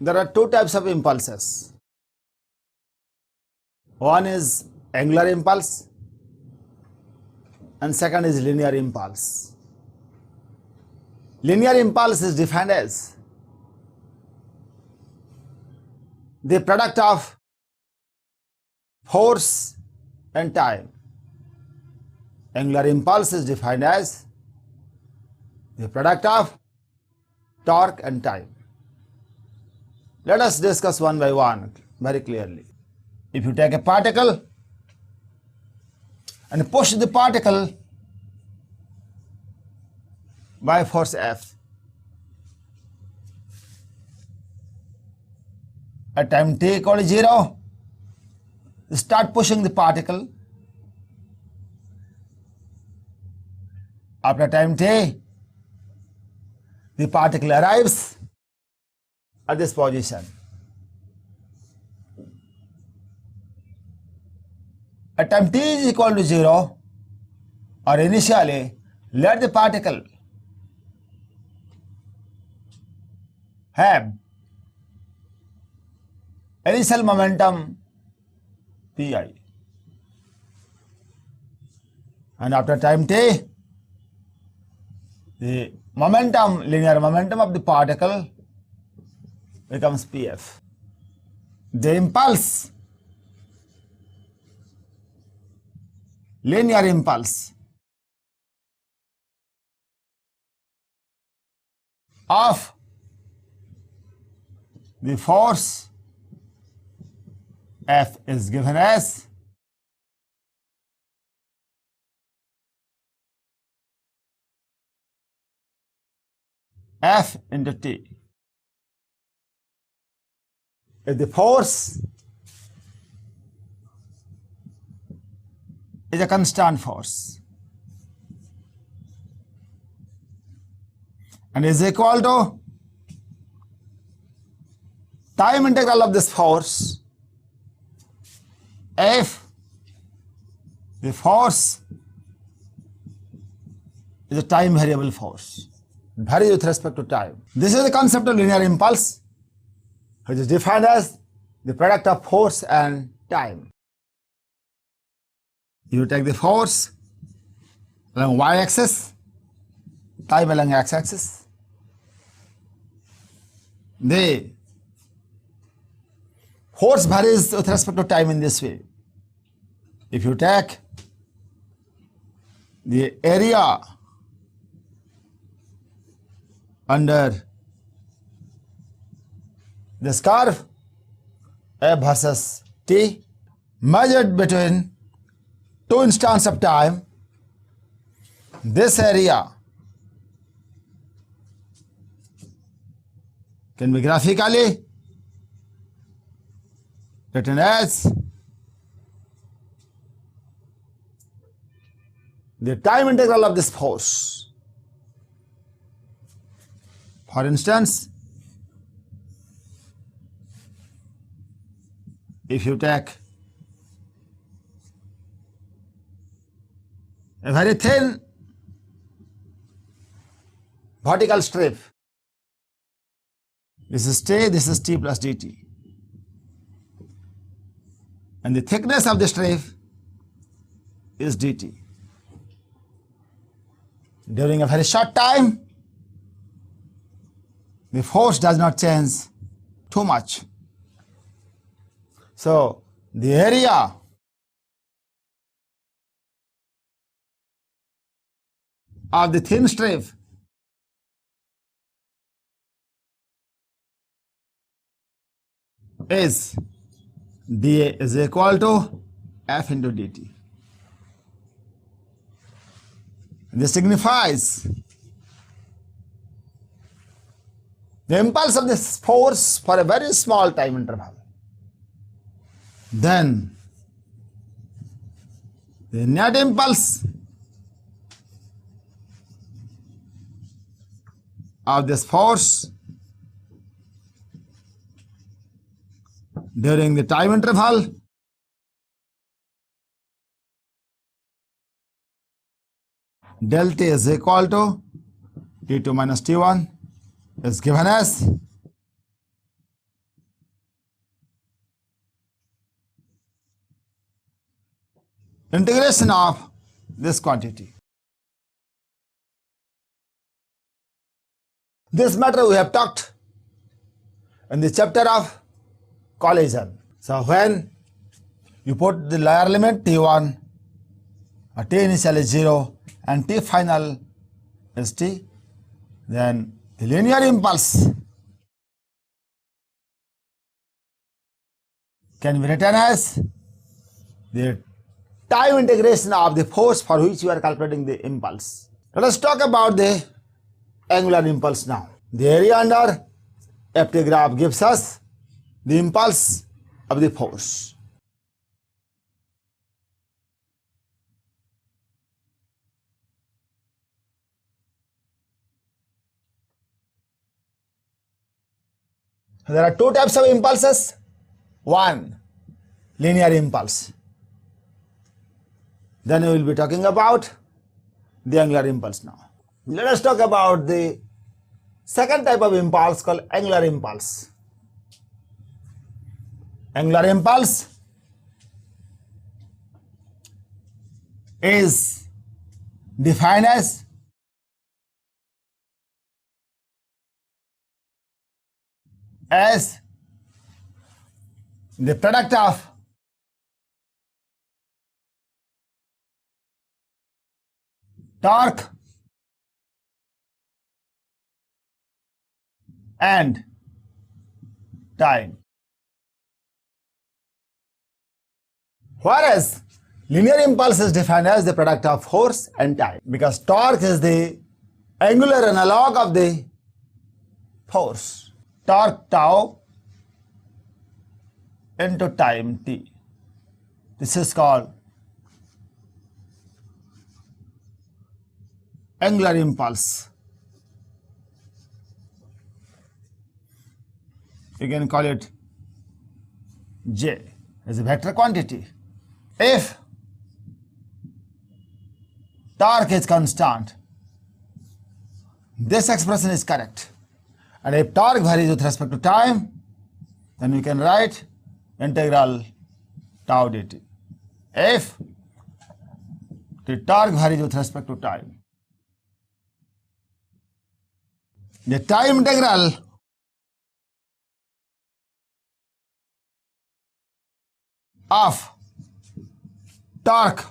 There are two types of impulses. One is angular impulse and second is linear impulse. Linear impulse is defined as the product of force and time. Angular impulse is defined as the product of torque and time. Let us discuss one by one very clearly. If you take a particle and push the particle by force F, at time t equal to 0, you start pushing the particle. After time t, the particle arrives at this position. At time t is equal to 0, or initially, let the particle have initial momentum pi, and after time t, the momentum, linear momentum of the particle becomes pf. The impulse, linear impulse of the force F is given as F into T. If the force is a constant force and is equal to time integral of this force, if the force is a time variable force, varies with respect to time. This is the concept of linear impulse, which is defined as the product of force and time. You take the force along y-axis, time along x-axis. The force varies with respect to time in this way. If you take the area under this curve, F versus T, measured between two instants of time, this area can be graphically written as the time integral of this force. For instance, if you take a very thin vertical strip, this is T plus dt, and the thickness of the strip is dt. During a very short time, the force does not change too much. So the area of the thin strip is dA is equal to F into dt. This signifies the impulse of this force for a very small time interval. Then the net impulse of this force during the time interval del T is equal to T2 minus T1 is given as integration of this quantity. This matter we have talked in the chapter of collision. So when you put the lower limit T1, T initial is 0 and T final is T, then the linear impulse can be written as the time integration of the force for which you are calculating the impulse. Let us talk about the angular impulse now. The area under FT graph gives us the impulse of the force. There are two types of impulses. One, linear impulse. Then we will be talking about the angular impulse now. Let us talk about the second type of impulse called angular impulse. Angular impulse is defined as the product of torque and time. Whereas linear impulse is defined as the product of force and time, because torque is the angular analog of the force. Torque tau into time t. This is called angular impulse. You can call it J as a vector quantity. If torque is constant, this expression is correct. And if torque varies with respect to time, then we can write integral tau dt. If the torque varies with respect to time, the time integral of torque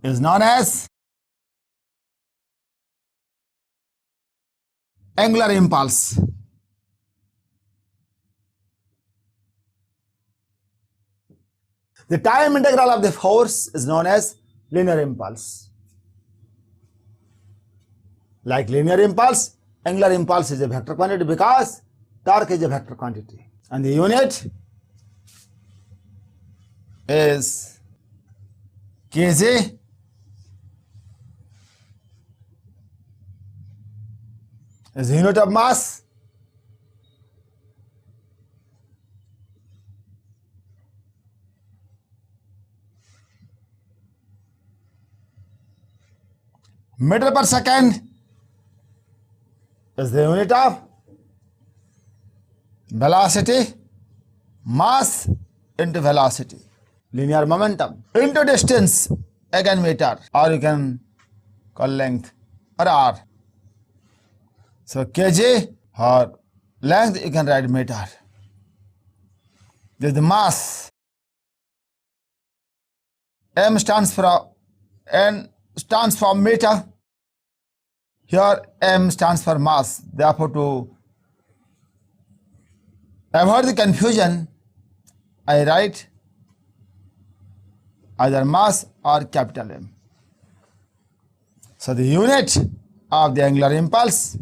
is known as angular impulse. The time integral of the force is known as linear impulse. Like linear impulse, angular impulse is a vector quantity because torque is a vector quantity. And the unit is kg is the unit of mass meter per second is the unit of velocity, mass into velocity, linear momentum into distance, again meter, or you can call length or r. So kg or length you can write meter. This is the mass. M stands for N stands for meter. Here M stands for mass. Therefore, to avoid the confusion, I write either mass or capital M. So the unit of the angular impulse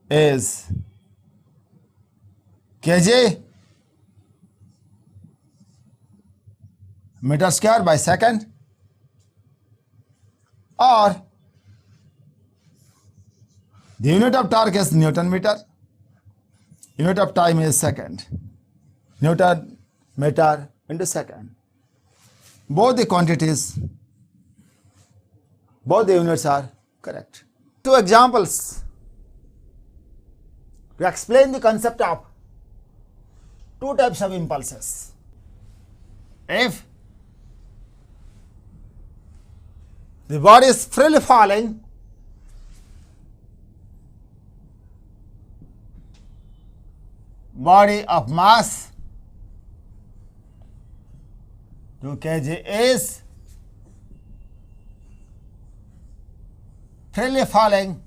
is kg meter square by second, or the unit of torque is Newton meter, unit of time is second, Newton meter into second. Both the quantities, both the units are correct. Two examples to explain the concept of two types of impulses. If the body is freely falling, body of mass 2 kg is freely falling,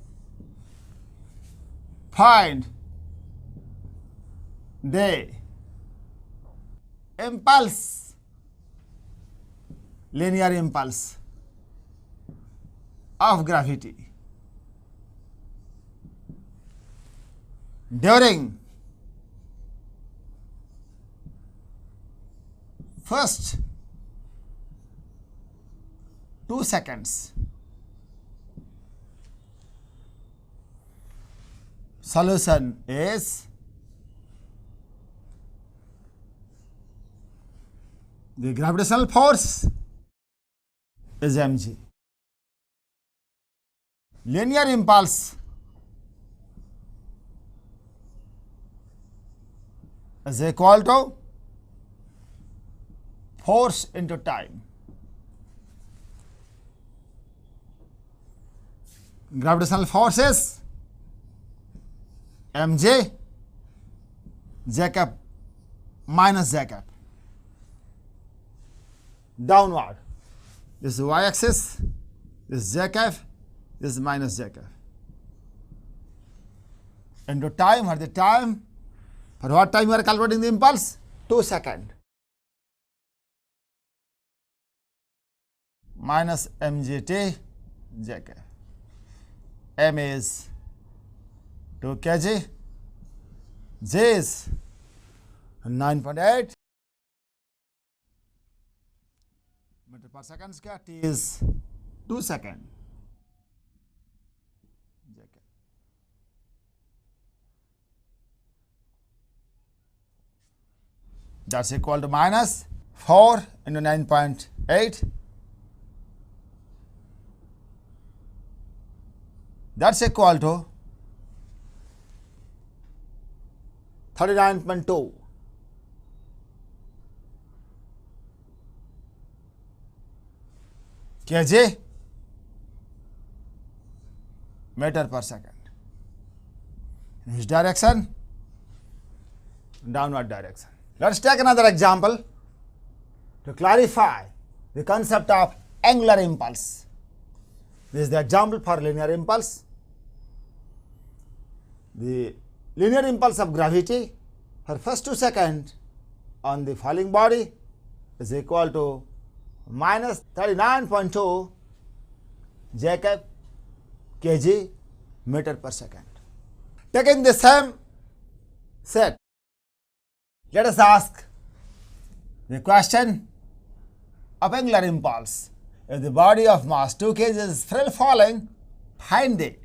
find the impulse, linear impulse of gravity during first 2 seconds. Solution is the gravitational force is mg. Linear impulse is equal to force into time. Gravitational force is mj j cap minus j cap. Downward. This is y axis, this is j cap, this is minus j cap. Into time, at the time, for what time you are calculating the impulse? 2 seconds. Minus mgt j cap. M is 2 kg, J is 9.8 meter per second square, T is 2 seconds. That's equal to minus 4 into 9.8. That's equal to 39.2. kg meter per second. In which direction? Downward direction. Let's take another example to clarify the concept of angular impulse. This is the example for linear impulse. The linear impulse of gravity for first 2 seconds on the falling body is equal to minus 39.2 j cap kg meter per second. Taking the same set, let us ask the question of angular impulse. If the body of mass 2 kg is freely falling, find the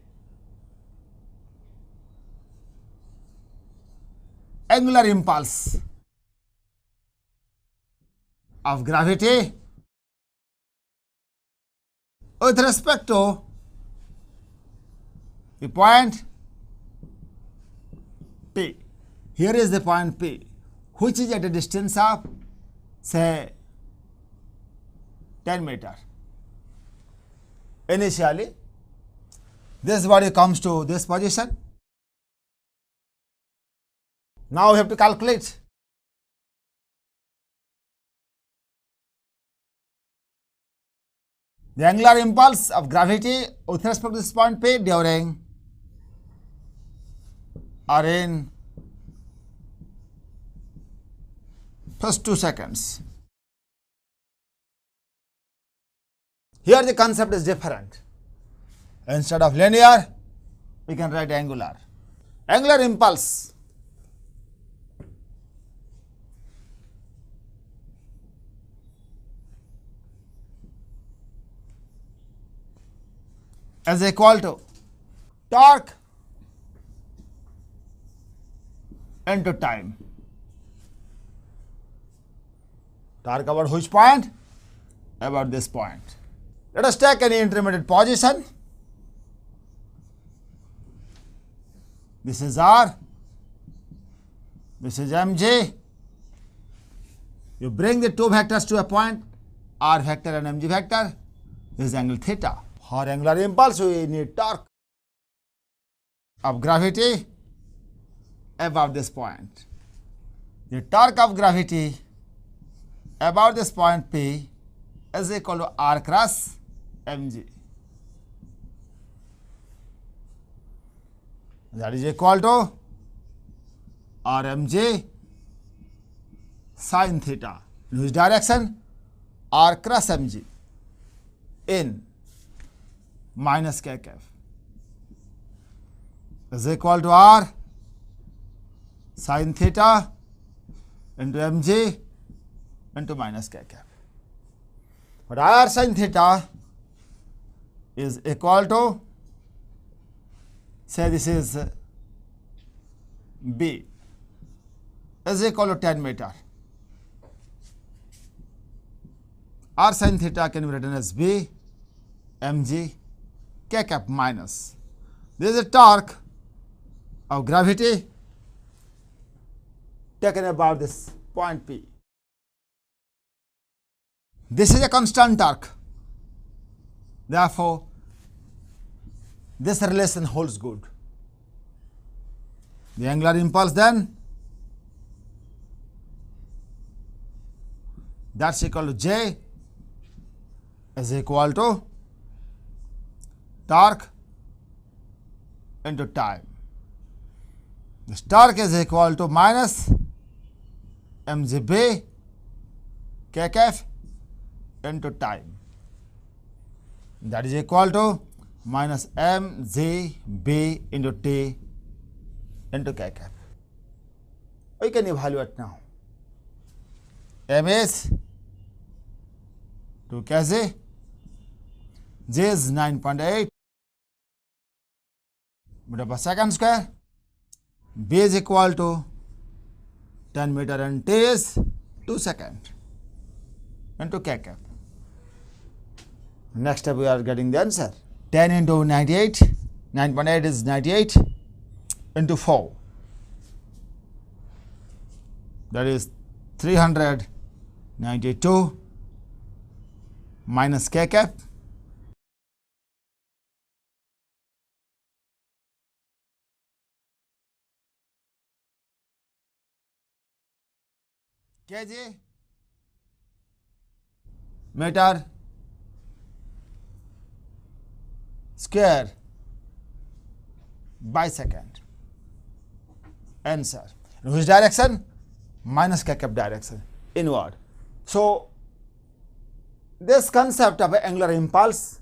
angular impulse of gravity with respect to the point P. Here is the point P, which is at a distance of say 10 meter. Initially, this body comes to this position. Now we have to calculate the angular impulse of gravity with respect to this point P during or in first 2 seconds. Here the concept is different. Instead of linear, we can write angular. Angular impulse is equal to torque into time. Torque about which point? About this point. Let us take any intermediate position. This is R, this is mg, You bring the two vectors to a point, r vector and mg vector. This is angle theta. For angular impulse, we need torque of gravity above this point. The torque of gravity above this point P is equal to r cross mg. That is equal to rmg sin theta. In which direction? R cross mg in minus k cap is equal to r sin theta into mg into minus k cap. But r sin theta is equal to, say this is B, is equal to 10 meter. R sin theta can be written as B mg k cap minus. This is a torque of gravity taken about this point P. This is a constant torque. Therefore, this relation holds good. The angular impulse then, that's equal to J is equal to torque into time. This torque is equal to minus mgb k cap into time. That is equal to minus mgb into t into k cap. We can evaluate now. M is 2 kg, J is 9.8 meter per second square, B is equal to 10 meter and T is 2 seconds into k cap. Next step we are getting the answer. 10 into 98, 9.8 is 98 into 4. That is 392 minus k cap kg meter square by second. Answer. In which direction? Minus k cap direction, inward. So, this concept of angular impulse,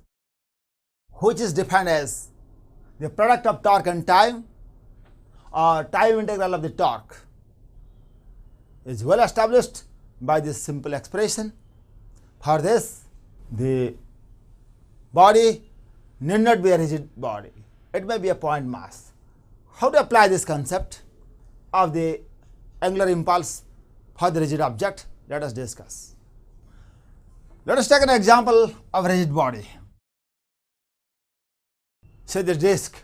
which is defined as the product of torque and time or time integral of the torque, is well established by this simple expression. For this, the body need not be a rigid body. It may be a point mass. How to apply this concept of the angular impulse for the rigid object? Let us discuss. Let us take an example of rigid body. Say the disk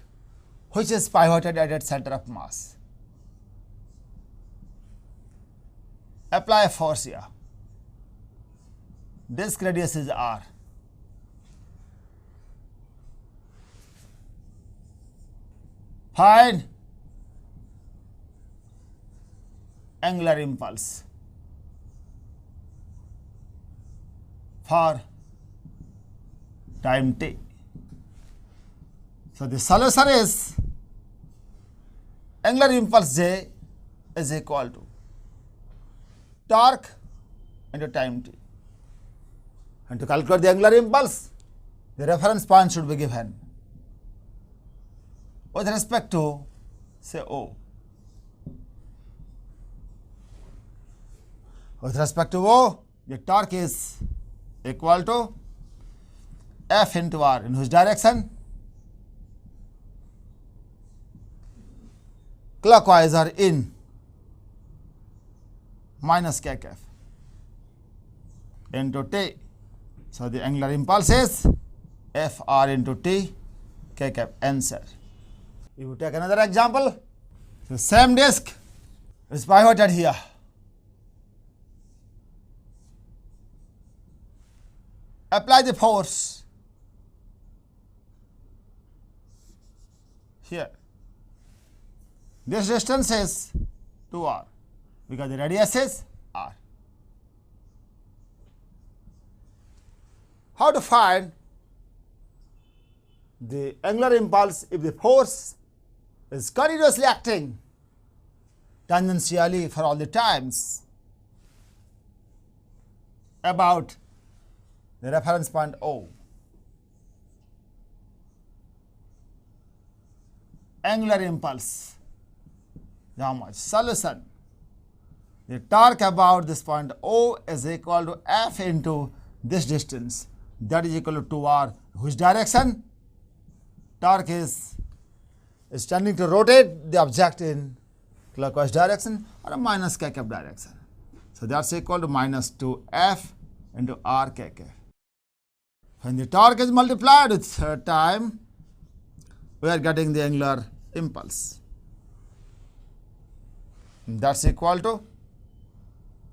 which is pivoted at its center of mass. Apply a force here. Disk radius is r. Find angular impulse for time t. So, the solution is angular impulse J is equal to torque into time t. And to calculate the angular impulse, the reference point should be given with respect to, say, O. With respect to O, the torque is equal to F into R. In which direction? Clockwise or in, minus k cap into t. So, the angular impulse is F r into t k cap. Answer. If you take another example, the same disk is pivoted here. apply the force here. This distance is 2r because the radius is r. How to find the angular impulse if the force is continuously acting tangentially for all the times about the reference point O. Angular impulse, how much? Solution. The torque about this point O is equal to F into this distance, that is equal to 2r. Which direction? Torque is tending to rotate the object in clockwise direction or a minus KAB direction. So that's equal to minus 2F into r KAB. When the torque is multiplied with time, we are getting the angular impulse. That's equal to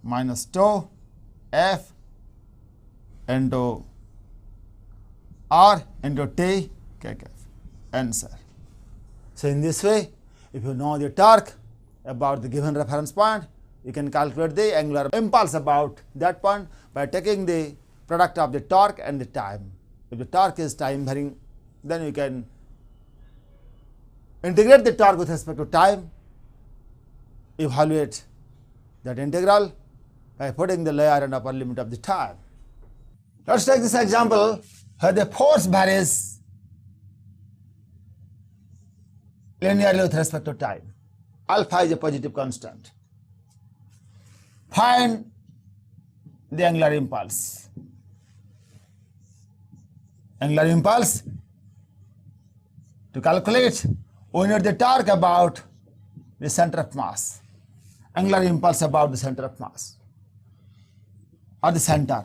minus 2F into r into t KAB. Answer. So in this way, if you know the torque about the given reference point, you can calculate the angular impulse about that point by taking the product of the torque and the time. If the torque is time varying, then you can integrate the torque with respect to time, evaluate that integral by putting the lower and upper limit of the time. Let's take this example where the force varies linearly with respect to time. Alpha is a positive constant. Find the angular impulse. Angular impulse, to calculate, we need the torque about the center of mass. Angular impulse about the center of mass or the center.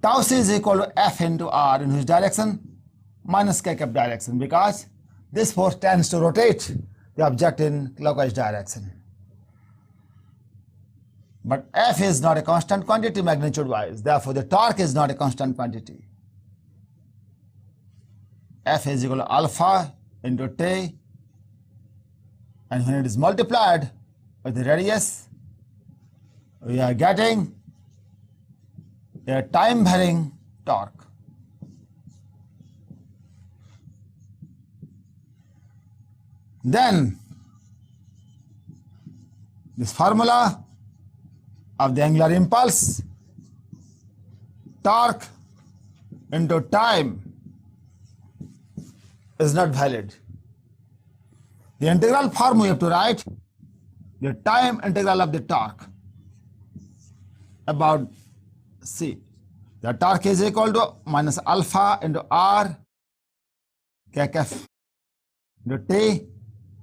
Tau c is equal to F into r in which direction? Minus KAB direction, because this force tends to rotate the object in clockwise direction. But F is not a constant quantity magnitude wise, therefore the torque is not a constant quantity. F is equal to alpha into t, and when it is multiplied with the radius, we are getting a time varying torque. Then this formula of the angular impulse, torque into time, is not valid. The integral form we have to write the time integral of the torque about C. The torque is equal to minus alpha into r KAB into t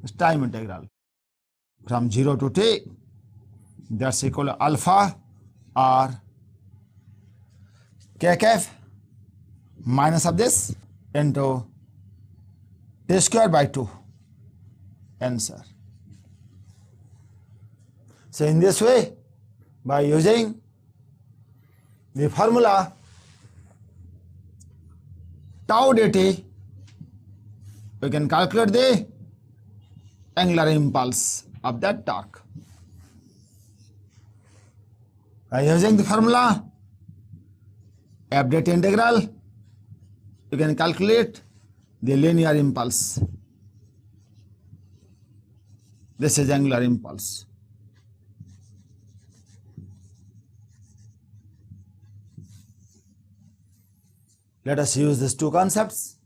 is time integral from 0 to t. That's equal to alpha r KAB minus of this into t square by 2. Answer. So in this way, by using the formula tau dt, we can calculate the angular impulse of that torque. By using the formula f dt integral, you can calculate the linear impulse. This is angular impulse. Let us use these two concepts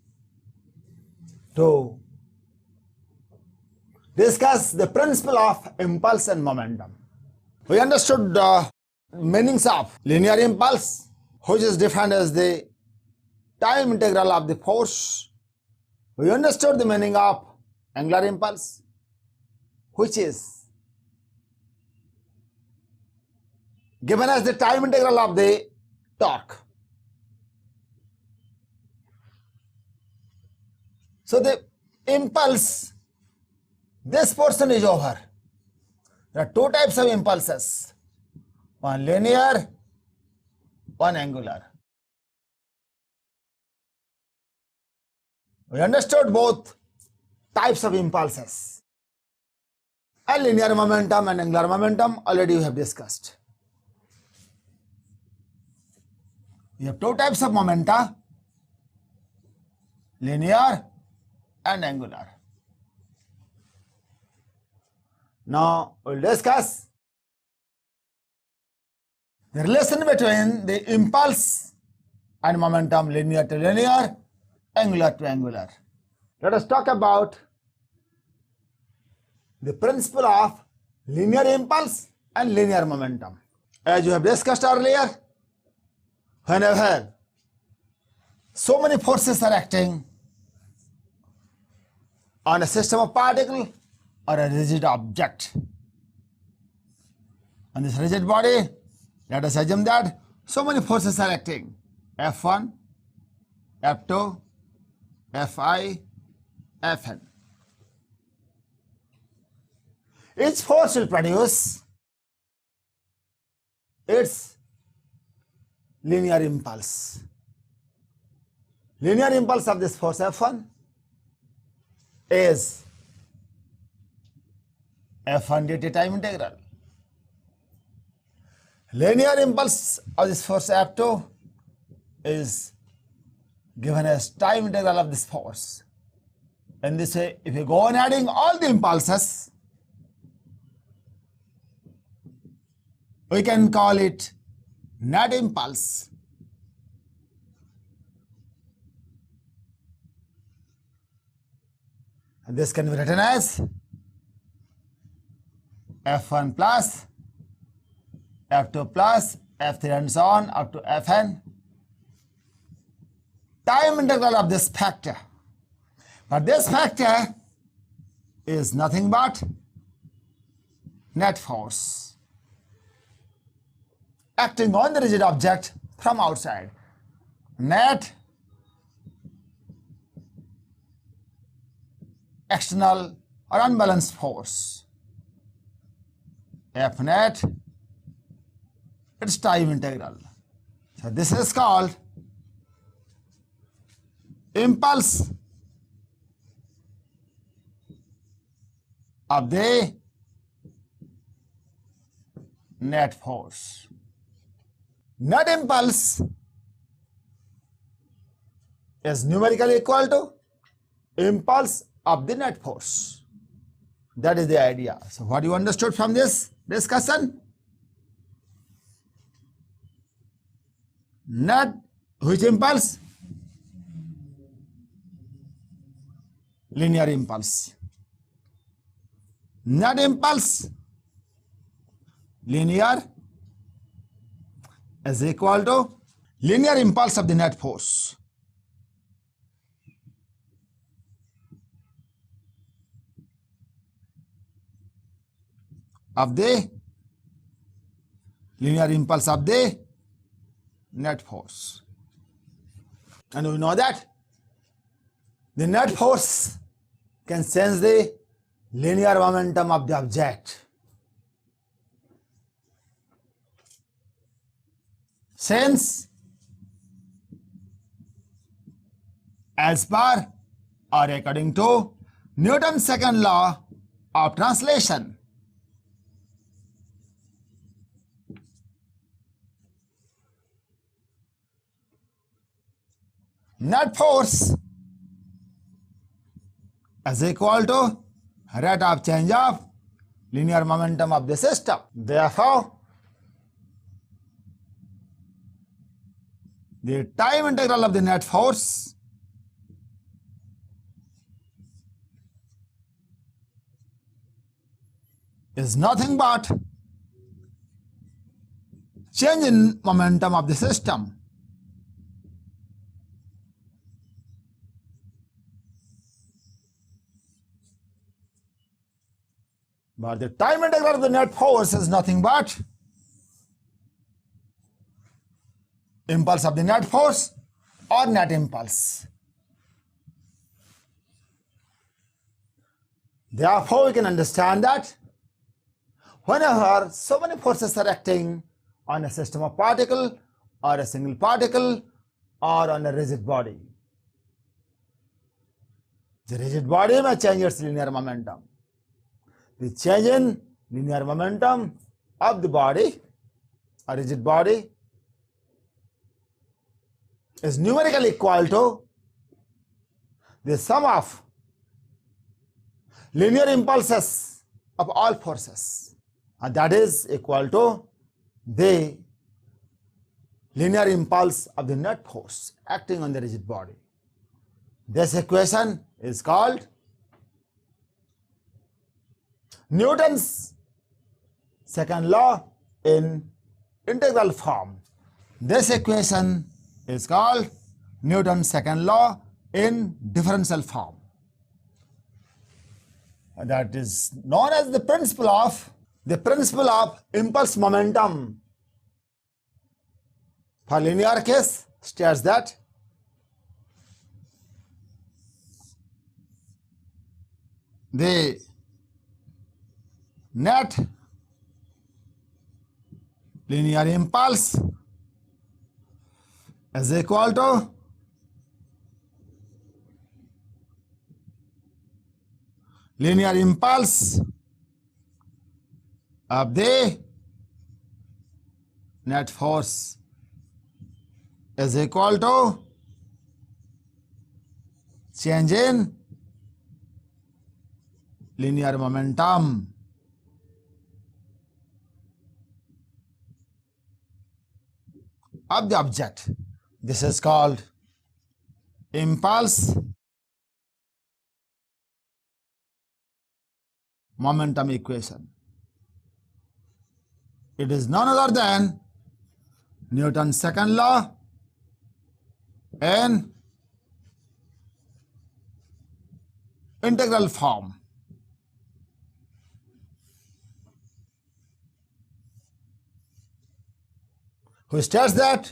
to discuss the principle of impulse and momentum. We understood the meanings of linear impulse, which is defined as the time integral of the force. We understood the meaning of angular impulse, which is given as the time integral of the torque. So the impulse, this portion is over. There are two types of impulses, one linear one angular. We understood both types of impulses. And linear momentum and angular momentum already we have discussed. We have two types of momenta, linear and angular. Now we will discuss the relation between the impulse and momentum, linear to linear, angular to angular. Let us talk about the principle of linear impulse and linear momentum. As you have discussed earlier, whenever so many forces are acting on a system of particle or a rigid object, on this rigid body, let us assume that so many forces are acting, F1, F2, Fi, Fn. Each force will produce its linear impulse. Linear impulse of this force F1 is F1 dt time integral. Linear impulse of this force F2 is given as time integral of this force. In this way, if you go on adding all the impulses, we can call it net impulse. And this can be written as F1 plus F2 plus F3 and so on up to Fn, time integral of this factor. But this factor is nothing but net force acting on the rigid object from outside. Net external or unbalanced force. F net, its time integral. So this is called impulse of the net force. Net impulse is numerically equal to impulse of the net force. That is the idea. So what you understood from this discussion? Net, which impulse? Linear impulse. Net impulse, linear, is equal to linear impulse of the net force. Of the linear impulse of the net force. And we know that the net force can change the linear momentum of the object. Since as per or according to Newton's second law of translation, net force is equal to rate of change of linear momentum of the system. Therefore, the time integral of the net force is nothing but change in momentum of the system. But the time integral of the net force is nothing but impulse of the net force or net impulse. Therefore, we can understand that whenever so many forces are acting on a system of particle or a single particle or on a rigid body. The rigid body may change its linear momentum. The change in linear momentum of the body, a rigid body, is numerically equal to the sum of linear impulses of all forces, and that is equal to the linear impulse of the net force acting on the rigid body. This equation is called Newton's second law in integral form. This equation is called Newton's second law in differential form. That is known as the principle of impulse momentum. For linear case, states that the net linear impulse is equal to linear impulse of the net force is equal to change in linear momentum. Of the object. This is called impulse momentum equation. It is none other than Newton's second law in integral form. Who states that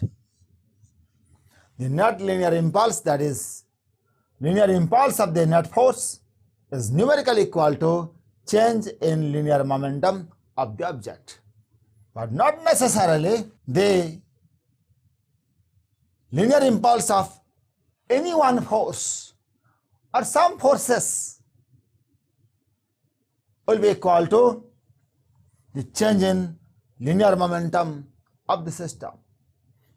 the net linear impulse, that is linear impulse of the net force, is numerically equal to change in linear momentum of the object, but not necessarily the linear impulse of any one force or some forces will be equal to the change in linear momentum of the system.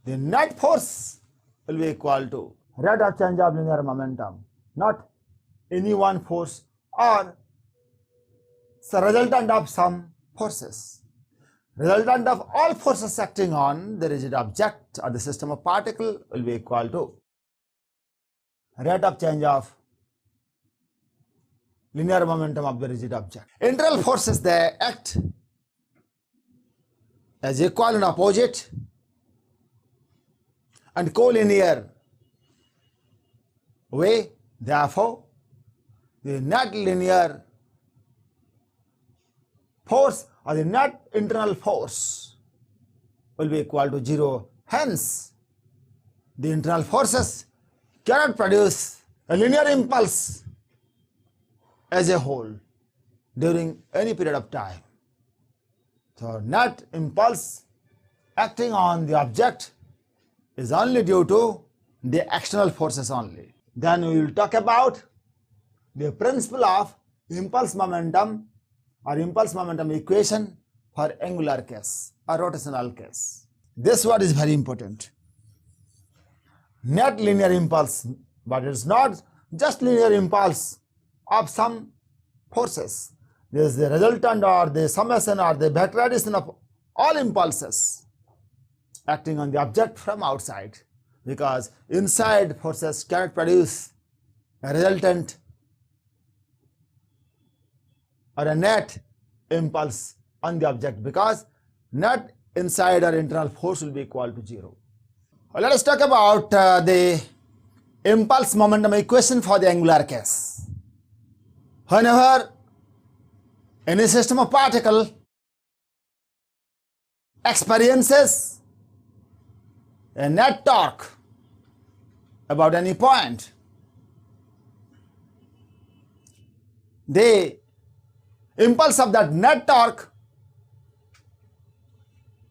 The net force will be equal to rate of change of linear momentum, not any one force or the resultant of some forces. Resultant of all forces acting on the rigid object or the system of particle will be equal to rate of change of linear momentum of the rigid object. Internal forces, they act as equal and opposite and collinear way. Therefore, the net linear force or the net internal force will be equal to 0. Hence, the internal forces cannot produce a linear impulse as a whole during any period of time. So, net impulse acting on the object is only due to the external forces only. Then we will talk about the principle of impulse momentum or impulse momentum equation for angular case or rotational case. This word is very important. Net linear impulse, but it is not just linear impulse of some forces. There is the resultant or the summation or the vector addition of all impulses acting on the object from outside, because inside forces cannot produce a resultant or a net impulse on the object, because net inside or internal force will be equal to 0. Let us talk about the impulse momentum equation for the angular case. Whenever any system of particle experiences a net torque about any point, the impulse of that net torque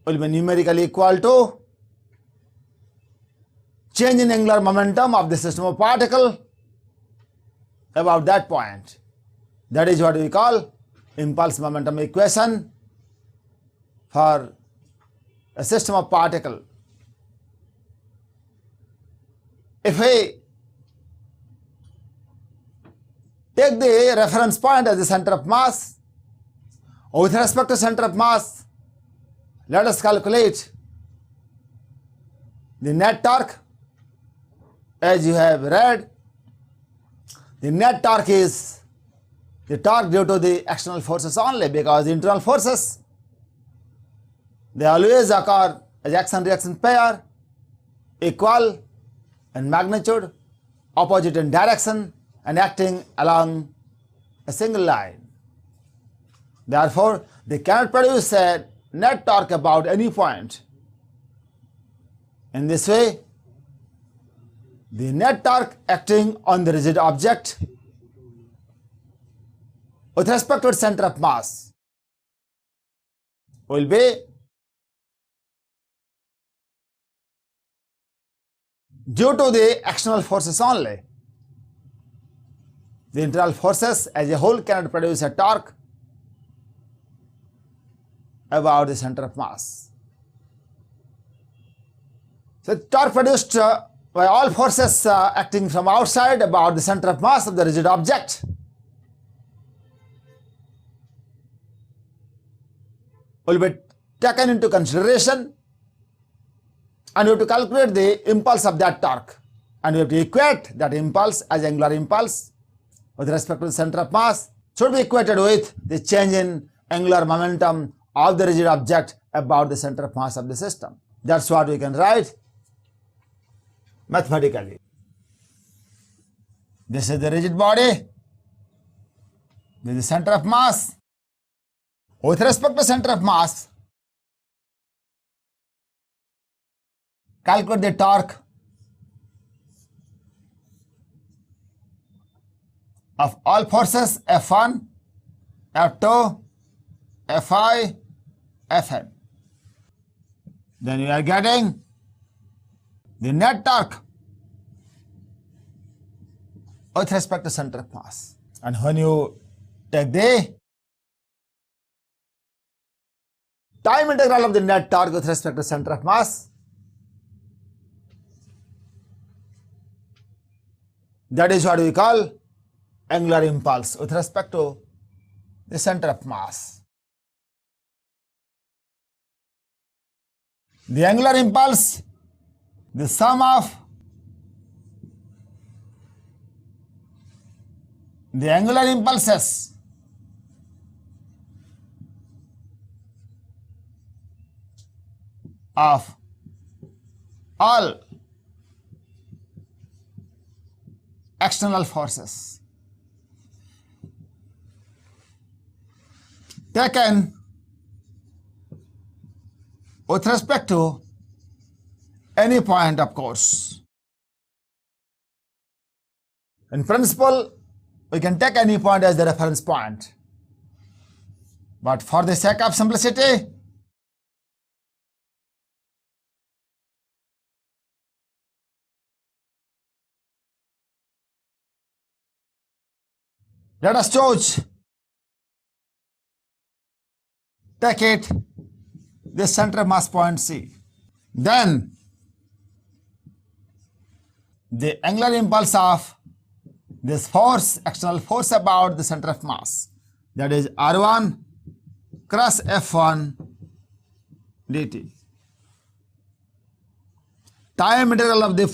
will be numerically equal to change in angular momentum of the system of particle about that point. That is what we call impulse momentum equation for a system of particle. If we take the reference point as the center of mass, with respect to center of mass, let us calculate the net torque. As you have read, the net torque is the torque due to the external forces only, because the internal forces, they always occur as action-reaction pair, equal in magnitude, opposite in direction, and acting along a single line. Therefore, they cannot produce a net torque about any point. In this way, the net torque acting on the rigid object with respect to its center of mass will be due to the external forces only. The internal forces as a whole cannot produce a torque about the center of mass. So torque produced by all forces acting from outside about the center of mass of the rigid object will be taken into consideration, and we have to calculate the impulse of that torque, and we have to equate that impulse as angular impulse with respect to the center of mass should be equated with the change in angular momentum of the rigid object about the center of mass of the system. That's what we can write mathematically. This is the rigid body. This is the center of mass. With respect to center of mass, calculate the torque of all forces F1, F2, Fi, Fn. Then you are getting the net torque with respect to center of mass. And when you take the time integral of the net torque with respect to center of mass, that is what we call angular impulse with respect to the center of mass. The angular impulse, the sum of the angular impulses of all external forces taken with respect to any point, of course. In principle, we can take any point as the reference point, but for the sake of simplicity, let us choose, take it, this center of mass point C. Then the angular impulse of this force, external force about the center of mass, that is R1 cross F1 dt. Time integral of the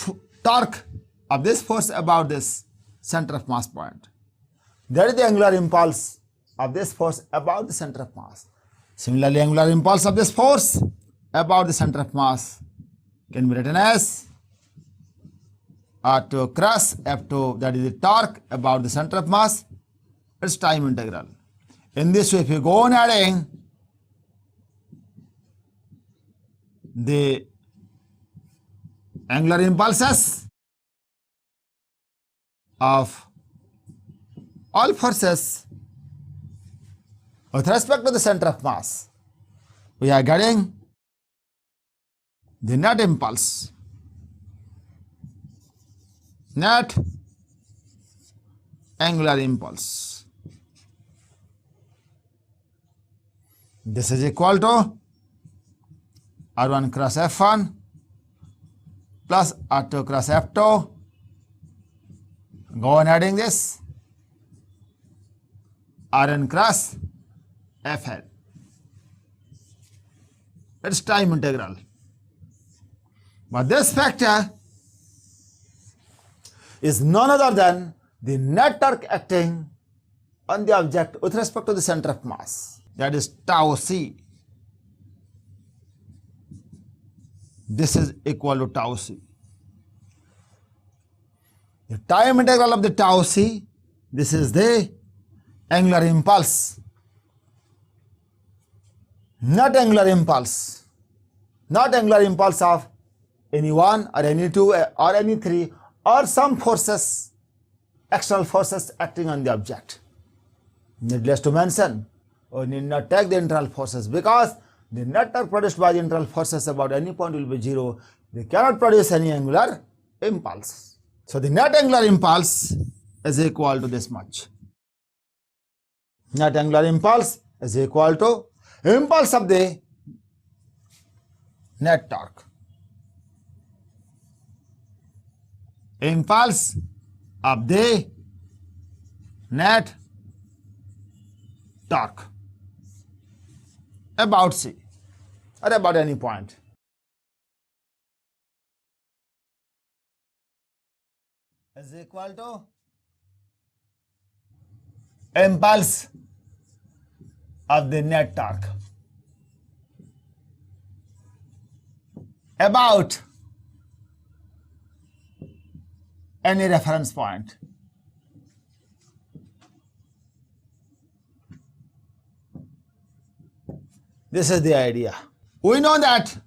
torque of this force about this center of mass point. That is the angular impulse of this force about the center of mass. Similarly, angular impulse of this force about the center of mass can be written as R2 cross F2, that is the torque about the center of mass, its time integral. In this way, if you go on adding the angular impulses of all forces with respect to the center of mass, we are getting the net impulse net angular impulse. This is equal to R1 cross F1 plus R2 cross F2. Go on adding this. Rn cross Fn. It's time integral. But this factor is none other than the net torque acting on the object with respect to the center of mass. That is tau c. This is equal to tau c. The time integral of the tau c, this is the angular impulse. Not angular impulse. Not angular impulse of any one or any two or any three or some forces, external forces acting on the object. Needless to mention, we need not take the internal forces because the net torque produced by the internal forces about any point will be zero. They cannot produce any angular impulse. So the net angular impulse is equal to this much. Net angular impulse is equal to impulse of the net torque. Impulse of the net torque about C or about any point. Is equal to impulse of the net torque about any reference point. This is the idea. We know that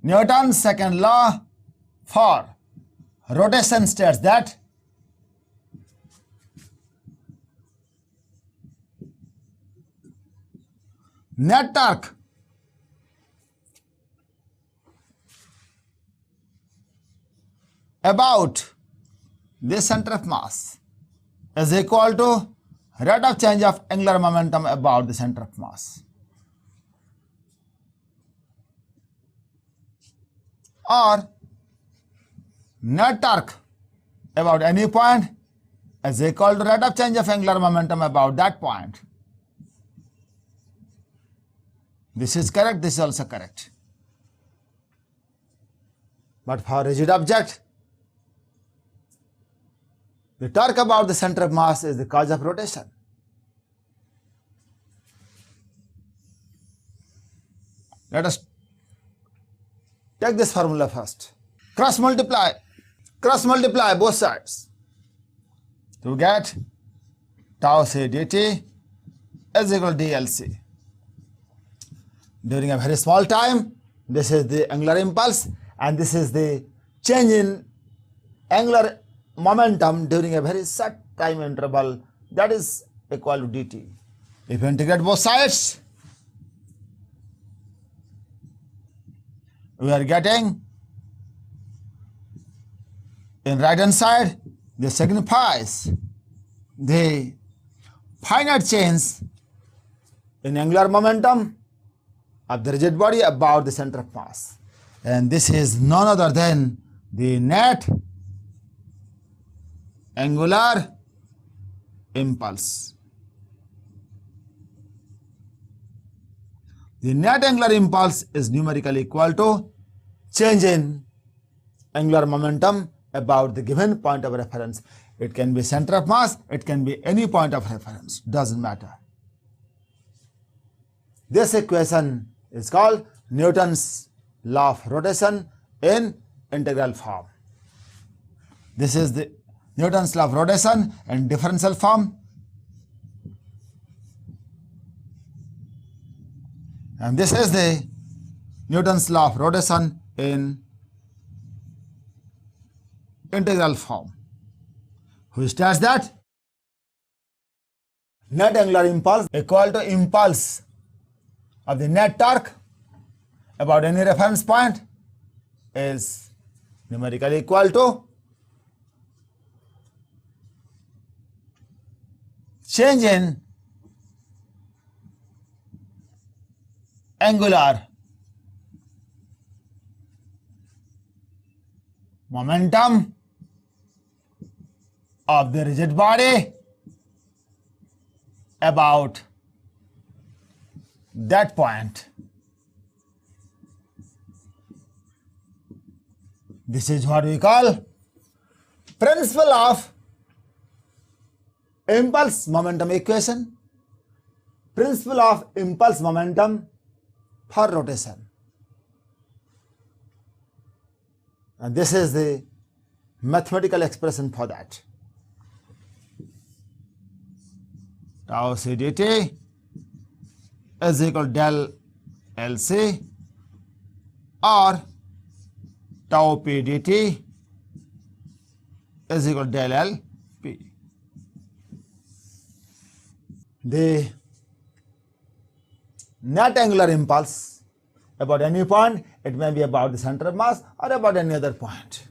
Newton's second law for rotation states that net torque about this center of mass is equal to rate of change of angular momentum about the center of mass, or net torque about any point is equal to rate of change of angular momentum about that point. This is correct, this is also correct. But for rigid object, the torque about the center of mass is the cause of rotation. Let us take this formula first. Cross multiply both sides to get tau c dt is equal to dlc. During a very small time, this is the angular impulse and this is the change in angular momentum during a very short time interval, that is equal to dt. If you integrate both sides, we are getting in right hand side, this signifies the finite change in angular momentum of the rigid body about the center of mass. And this is none other than the net angular impulse. The net angular impulse is numerically equal to change in angular momentum about the given point of reference. It can be center of mass, it can be any point of reference, doesn't matter. This equation is called Newton's law of rotation in integral form. This is the Newton's law of rotation in differential form. And this is the Newton's law of rotation in integral form, which states that net angular impulse equal to impulse of the net torque about any reference point is numerically equal to change in angular momentum of the rigid body about that point. This is what we call principle of impulse momentum equation, principle of impulse momentum for rotation. And this is the mathematical expression for that. Tau c dt is equal to del LC or tau p dt is equal to del LP. The net angular impulse about any point, it may be about the center of mass or about any other point,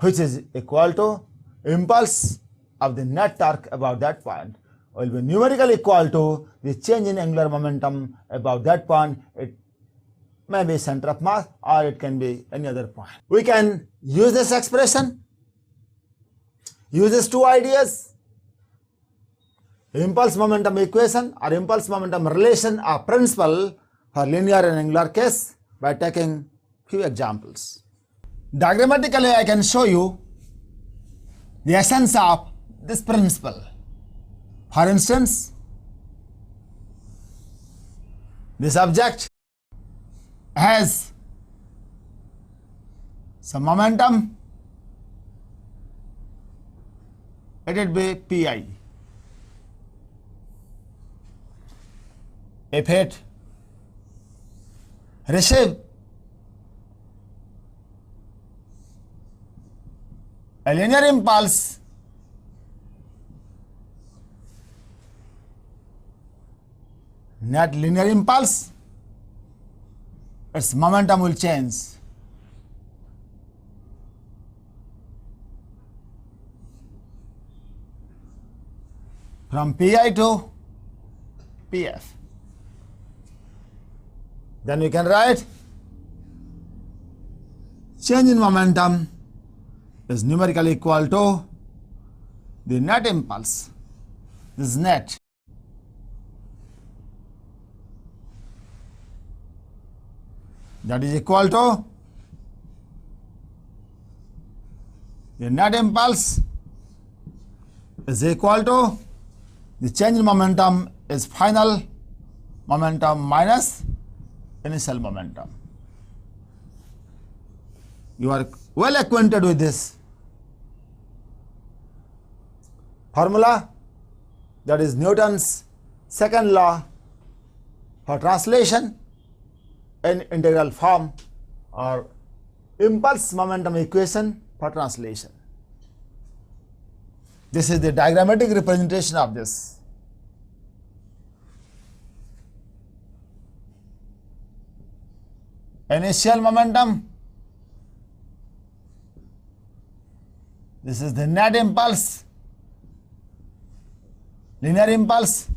which is equal to impulse of the net torque about that point, will be numerically equal to the change in angular momentum about that point. It may be center of mass or it can be any other point. We can use this expression, use these two ideas, impulse momentum equation or impulse momentum relation or principle for linear and angular case by taking few examples. Diagrammatically, I can show you the essence of this principle. For instance, this object has some momentum, let it be Pi. If it receive a linear impulse net linear impulse, its momentum will change from Pi to Pf. Then we can write change in momentum is numerically equal to the net impulse, this is net, that is equal to the net impulse is equal to the change in momentum is final momentum minus initial momentum. You are well acquainted with this formula, that is Newton's second law for translation in integral form or impulse momentum equation for translation. This is the diagrammatic representation of this. Initial momentum, this is the net impulse, linear impulse,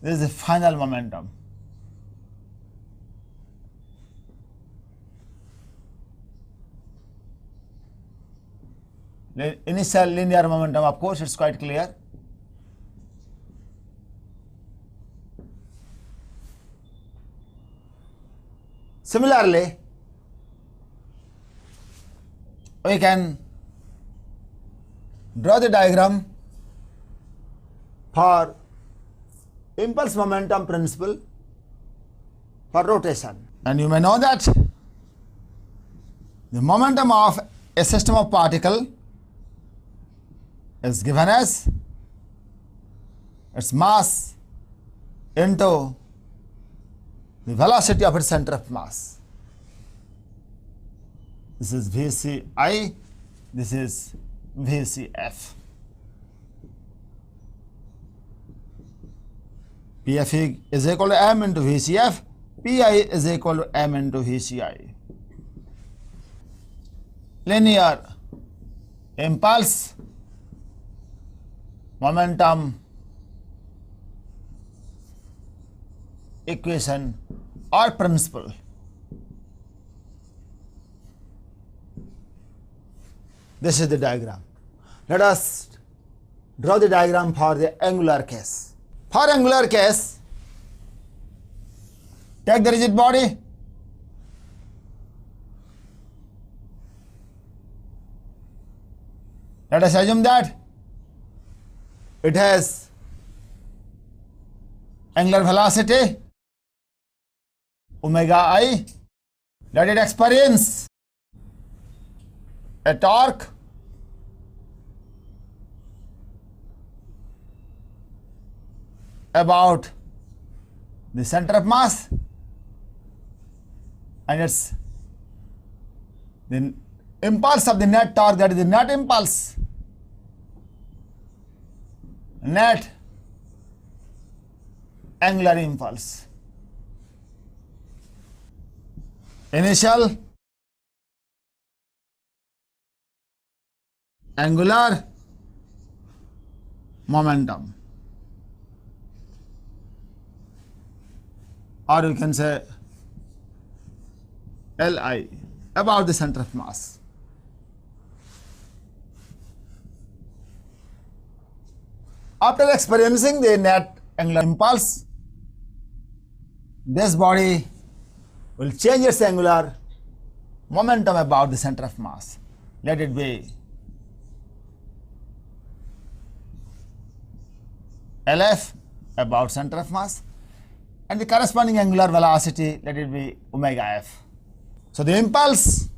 this is the final momentum. Initial linear momentum, of course, it's quite clear. Similarly, we can draw the diagram for impulse momentum principle for rotation. And you may know that the momentum of a system of particle is given as its mass into the velocity of its center of mass. This is Vci, this is Vcf. Pf is equal to m into Vcf, Pi is equal to m into Vci. linear impulse momentum equation or principle. This is the diagram. Let us draw the diagram for the angular case. For angular case, take the rigid body, let us assume that it has angular velocity omega I. Let it experience a torque about the center of mass, and it's the impulse of the net torque, that is the net impulse, net angular impulse. Initial angular momentum, or you can say Li, about the center of mass. After experiencing the net angular impulse, this body will change its angular momentum about the center of mass. Let it be Lf, about center of mass, and the corresponding angular velocity, let it be omega f. So the impulse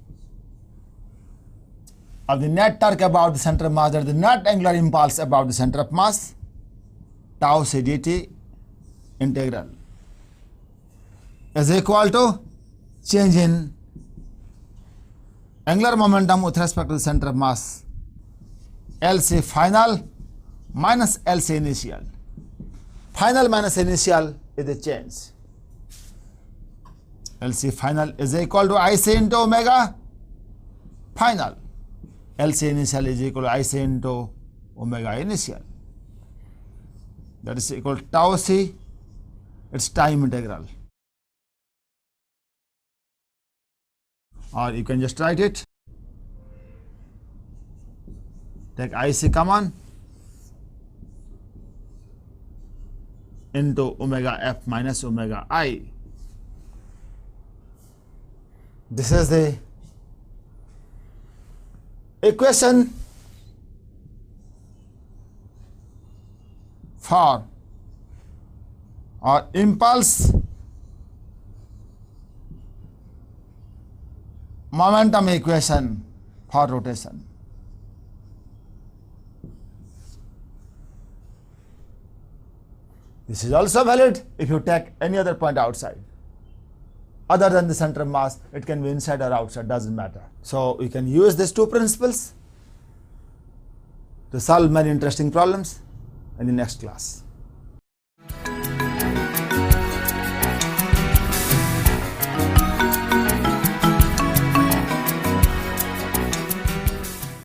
of the net torque about the center of mass, that is the net angular impulse about the center of mass, tau c dt integral is equal to change in angular momentum with respect to the center of mass, LC final minus LC initial. Final minus initial is the change. LC final is equal to IC into omega final. LC initial is equal to IC into omega initial. That is equal to tau c, its time integral. Or you can just write it. Take IC common into omega f minus omega I. This is the equation for or impulse momentum equation for rotation. This is also valid if you take any other point outside. Other than the center of mass, it can be inside or outside, doesn't matter. So we can use these two principles to solve many interesting problems in the next class.